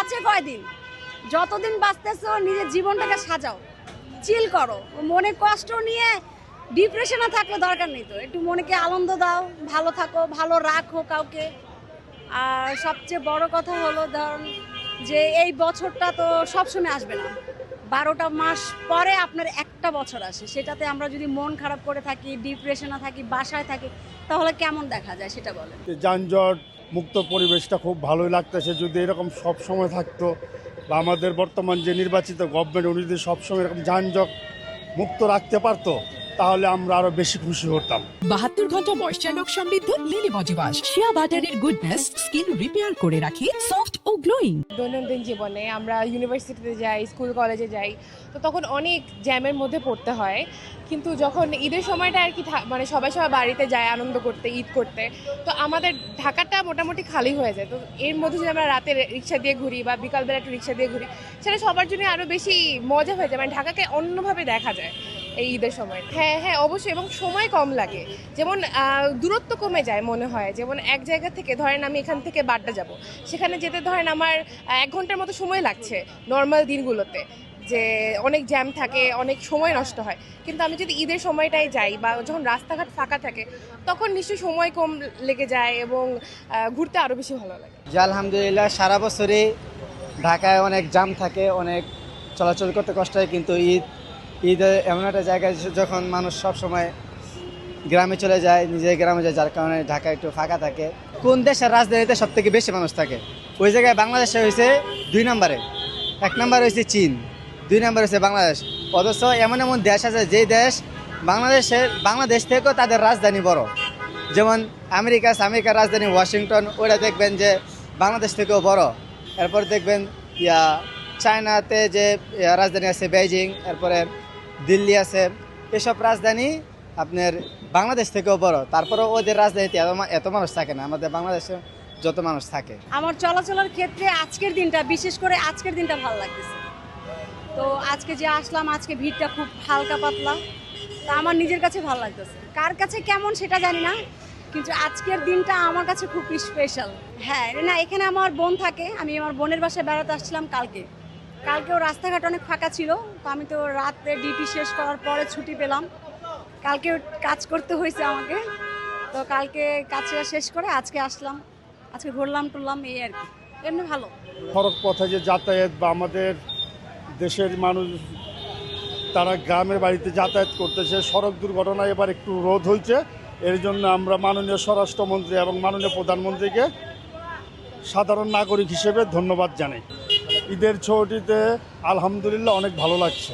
বাঁচে কয়দিন, যতদিন বাঁচতেছো নিজের জীবনটাকে সাজাও, চিল করো, মনে কষ্ট নিয়ে ডিপ্রেশনে থাকলে দরকার নেই। তো একটু মনেকে আনন্দ দাও, ভালো থাকো, ভালো রাখো কাউকে। আর সবচেয়ে বড় কথা হলো ধরুন যে এই বছরটা তো সবসময় আসবে না, 12টা মাস পরে আপনার একটা বছর আসে। সেটাতে আমরা যদি মন খারাপ করে থাকি, ডিপ্রেশনে থাকি, বাসায় থাকি, তাহলে কেমন দেখা যায় সেটা বলেন। যানজট মুক্ত পরিবেশটা খুব ভালোই লাগতেছে। যদি এরকম সব সময় থাকতো বা আমাদের বর্তমান যে নির্বাচিত গভর্নমেন্ট উনি যদি সবসময় এরকম যানজট মুক্ত রাখতে পারতো তাহলে আমরা আরো বেশি খুশি হতাম। 72 ঘন্টা ময়েশ্চার লক সমৃদ্ধ লিলি বডি ওয়াশ, শিয়া বাটারের গুডনেস স্কিন রিপেয়ার করে রাখে সফট ও গ্লোয়িং। দৈনন্দিন জীবনে আমরা ইউনিভার্সিটিতে যাই, স্কুল কলেজে যাই, তো তখন অনেক জ্যামের মধ্যে পড়তে হয়। কিন্তু যখন ঈদের সময়টা আর কি মানে সবাই বাড়িতে যায় আনন্দ করতে, ঈদ করতে, তো আমাদের ঢাকাটা মোটামুটি খালি হয়ে যায়। তো এর মধ্যে যদি আমরা রাতে রিক্সা দিয়ে ঘুরি বা বিকালবেলা একটু রিক্সা দিয়ে ঘুরি, সেটা সবার জন্য আরও বেশি মজা হয়ে যায়, মানে ঢাকাকে অন্যভাবে দেখা যায় এই ঈদের সময়। হ্যাঁ হ্যাঁ অবশ্যই, এবং সময় কম লাগে, যেমন দূরত্ব কমে যায় মনে হয়। যেমন এক জায়গা থেকে ধরেন আমি এখান থেকে বাড্ডা যাব, সেখানে যেতে ধরেন আমার 1 ঘন্টার মতো সময় লাগছে নর্মাল দিনগুলোতে, যে অনেক জ্যাম থাকে, অনেক সময় নষ্ট হয়। কিন্তু আমি যদি ঈদের সময়টায় যাই বা যখন রাস্তাঘাট ফাঁকা থাকে, তখন নিশ্চয়ই সময় কম লেগে যায় এবং ঘুরতে আরও বেশি ভালো লাগে। যে আলহামদুলিল্লাহ সারা বছরই ঢাকায় অনেক জ্যাম থাকে, অনেক চলাচল করতে কষ্ট হয়, কিন্তু ঈদে এমন একটা জায়গায় যখন মানুষ সব সময় গ্রামে চলে যায়, নিজের গ্রামে যায়, যার কারণে ঢাকা একটু ফাঁকা থাকে। কোন দেশের রাজধানীতে সব থেকে বেশি মানুষ থাকে? ওই জায়গায় বাংলাদেশে হয়েছে 2 নম্বরে, 1 নম্বর হয়েছে চীন, 2 নম্বর হয়েছে বাংলাদেশ। অথচ এমন এমন দেশ আছে যেই দেশ বাংলাদেশ থেকেও তাদের রাজধানী বড়। যেমন আমেরিকার রাজধানী ওয়াশিংটন, ওটা দেখবেন যে বাংলাদেশ থেকেও বড়। এরপর দেখবেন চায়নাতে যে রাজধানী আছে বেইজিং, এরপরে দিল্লি আছে, এসব রাজধানী আপনার বাংলাদেশ থেকেও বড়। তারপরেও ওদের রাজধানীতে এত মানুষ থাকে না, আমাদের বাংলাদেশে যত মানুষ থাকে। আমার চলাচলের ক্ষেত্রে আজকের দিনটা, বিশেষ করে আজকের দিনটা ভালো লাগতেছে। তো আজকে যে আসলাম, আজকে ভিড়টা খুব হালকা পাতলা, তা আমার নিজের কাছে ভালো লাগতেছে। কার কাছে কেমন সেটা জানি না, কিন্তু আজকের দিনটা আমার কাছে খুব স্পেশাল। হ্যাঁ না, এখানে আমার বোন থাকে, আমি আমার বোনের বাসায় বেড়াতে আসছিলাম কালকেও রাস্তাঘাট অনেক ফাঁকা ছিল। তো আমি তো রাতে ডিউটি শেষ করার পরে ছুটি পেলাম, কালকে কাজ করতে হয়েছে আমাকে। তো কালকে কাজটা শেষ করে আজকে আসলাম, আজকে ঘুরলাম টুরলাম, এই আর কি, এমনি ভালো। সড়ক পথে যে যাতায়াত বা আমাদের দেশের মানুষ তারা গ্রামের বাড়িতে যাতায়াত করতেছে, সড়ক দুর্ঘটনা এবার একটু রোধ হয়েছে। এর জন্য আমরা মাননীয় স্বরাষ্ট্রমন্ত্রী এবং মাননীয় প্রধানমন্ত্রীকে সাধারণ নাগরিক হিসেবে ধন্যবাদ জানাই। ঈদের ছুটিতে আলহামদুলিল্লাহ অনেক ভালো লাগছে।